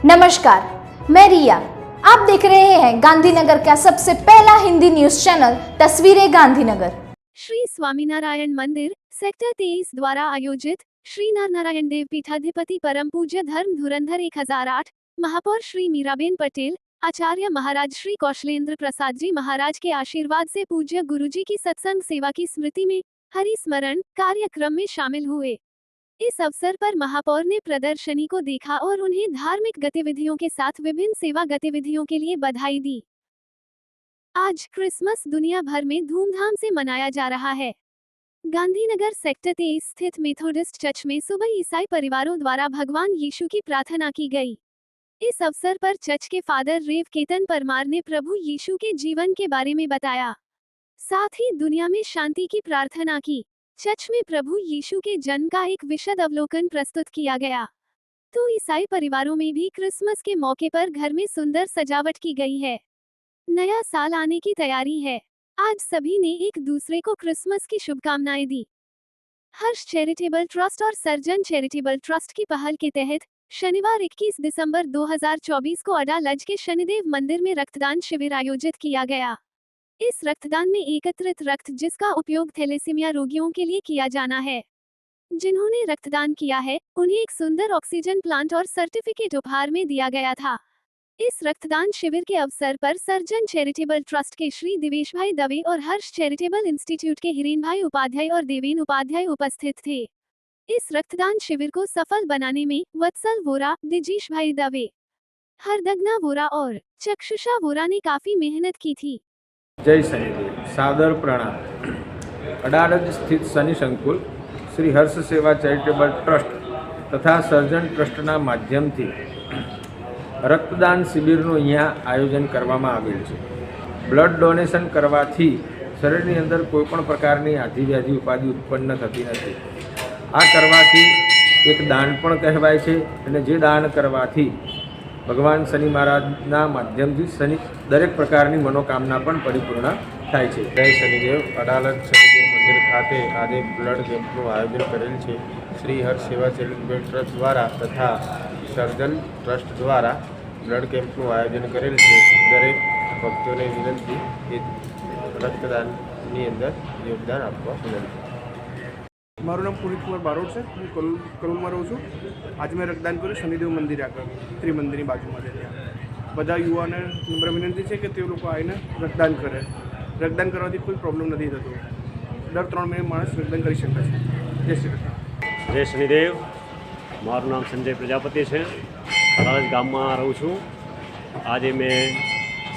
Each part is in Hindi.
नमस्कार, मैं रिया। आप देख रहे हैं गांधीनगर का सबसे पहला हिंदी न्यूज चैनल तस्वीरें गांधीनगर। श्री स्वामीनारायण मंदिर सेक्टर 23 द्वारा आयोजित श्री नर नारायण देव पीठाधिपति परम पूज्य धर्म धुरंधर 1008 महापौर श्री मीराबेन पटेल, आचार्य महाराज श्री कौशलेंद्र प्रसाद जी महाराज के आशीर्वाद से पूज्य गुरुजी की सत्संग सेवा की स्मृति में हरि स्मरण कार्यक्रम में शामिल हुए। इस अवसर पर महापौर ने प्रदर्शनी को देखा और उन्हें धार्मिक गतिविधियों के साथ विभिन्न सेवा गतिविधियों के लिए बधाई दी। आज क्रिसमस दुनिया भर में धूमधाम से मनाया जा रहा है। गांधीनगर सेक्टर 23 स्थित मेथोडिस्ट चर्च में सुबह ईसाई परिवारों द्वारा भगवान यीशु की प्रार्थना की गई। इस अवसर पर चर्च के फादर रेव केतन परमार ने प्रभु यीशु के जीवन के बारे में बताया, साथ ही दुनिया में शांति की प्रार्थना की। चर्च में प्रभु यीशु के जन्म का एक विशद अवलोकन प्रस्तुत किया गया। तो ईसाई परिवारों में भी क्रिसमस के मौके पर घर में सुंदर सजावट की गई है। नया साल आने की तैयारी है। आज सभी ने एक दूसरे को क्रिसमस की शुभकामनाएं दी। हर्ष चैरिटेबल ट्रस्ट और सर्जन चैरिटेबल ट्रस्ट की पहल के तहत शनिवार 21 दिसंबर 2024 को अडालज के शनिदेव मंदिर में रक्तदान शिविर आयोजित किया गया। इस रक्तदान में एकत्रित रक्त जिसका उपयोग थैलेसीमिया रोगियों के लिए किया जाना है। जिन्होंने रक्तदान किया है उन्हें एक सुंदर ऑक्सीजन प्लांट और सर्टिफिकेट उपहार में दिया गया था। इस रक्तदान शिविर के अवसर पर सर्जन चैरिटेबल ट्रस्ट के श्री दिवेश भाई दवे और हर्ष चैरिटेबल इंस्टीट्यूट के हिरेन भाई उपाध्याय और देवेन उपाध्याय उपस्थित थे। इस रक्तदान शिविर को सफल बनाने में वत्सल वोरा, दिजीश भाई दवे, हरदगना वोरा और चक्षुषा वोरा ने काफी मेहनत की थी। जय शनिदेव। सादर प्रणाम। अडालज स्थित शनि संकुल श्री हर्ष सेवा चैरिटेबल ट्रस्ट तथा सर्जन ट्रस्टना माध्यमथी रक्तदान शिबिरનું અહીંયા આયોજન કરવામાં આવેલ છે। બ્લડ ડોનેશન કરવાથી શરીરની અંદર કોઈપણ પ્રકારની આધિવ્યાધિ ઉપાધિ ઉત્પન્ન થતી નથી। આ કરવાથી એક દાન પણ કહેવાય છે અને જે દાન કરવાથી ભગવાન શનિ મહારાજના માધ્યમથી શનિ દરેક પ્રકારની મનોકામના પણ પરિપૂર્ણ થાય છે। જય શનિદેવ। અડાલજ શનિદેવ મંદિર ખાતે આજે બ્લડ કેમ્પનું આયોજન કરેલ છે। શ્રી હર્ષ સેવા ચેરિટેબલ ટ્રસ્ટ દ્વારા તથા સર્જન ટ્રસ્ટ દ્વારા બ્લડ કેમ્પનું આયોજન કરેલ છે। દરેક ભક્તોને વિનંતી કે રક્તદાનની અંદર યોગદાન આપવા વિનંતી। મારું નામ પુનિત કુમાર બારોટ છે। હું કલોલમાં રહું છું। આજે મેં રક્તદાન કર્યું શનિદેવ મંદિર આગળ ત્રિમંદિરની બાજુમાં છે। ત્યાં બધા યુવાને નમ્ર વિનંતી છે કે તે લોકો આવીને રક્તદાન કરે। રક્તદાન કરવાથી કોઈ પ્રોબ્લેમ નથી થતો। દર 3 મહિને માણસ રક્તદાન કરી શકે છે। જય શ્રી કૃષ્ણ। જય શનિદેવ। મારું નામ સંજય પ્રજાપતિ છે। અડાલજ ગામમાં રહું છું। આજે મેં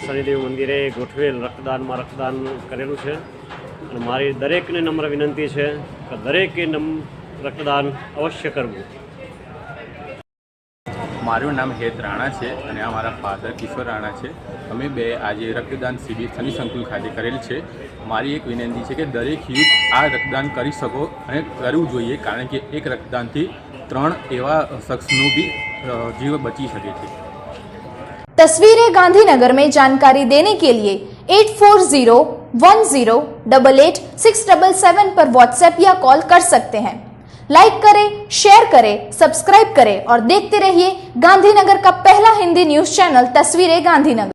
શનિદેવ મંદિરે ગોઠવેલ રક્તદાનમાં રક્તદાન કરેલું છે અને મારી દરેકને નમ્ર વિનંતી છે કે દરેકે રક્તદાન અવશ્ય કરવું। મારું નામ હેત રાણા છે અને આ મારા ફાધર કિશોર રાણા છે। અમે બે આજે રક્તદાન શિબિર શનિ સંકુલ ખાતે કરેલ છે। મારી એક વિનંતી છે કે દરેક યુથ આ રક્તદાન કરી શકો અને કરવું જોઈએ, કારણ કે એક રક્તદાનથી 3 એવા શખ્સનું બી જીવ બચી શકે છે। तस्वीरें गांधीनगर में जानकारी देने के लिए 8401088677 पर व्हाट्सएप या कॉल कर सकते हैं। लाइक करें, शेयर करें, सब्सक्राइब करें और देखते रहिए गांधीनगर का पहला हिंदी न्यूज चैनल तस्वीरें गांधीनगर।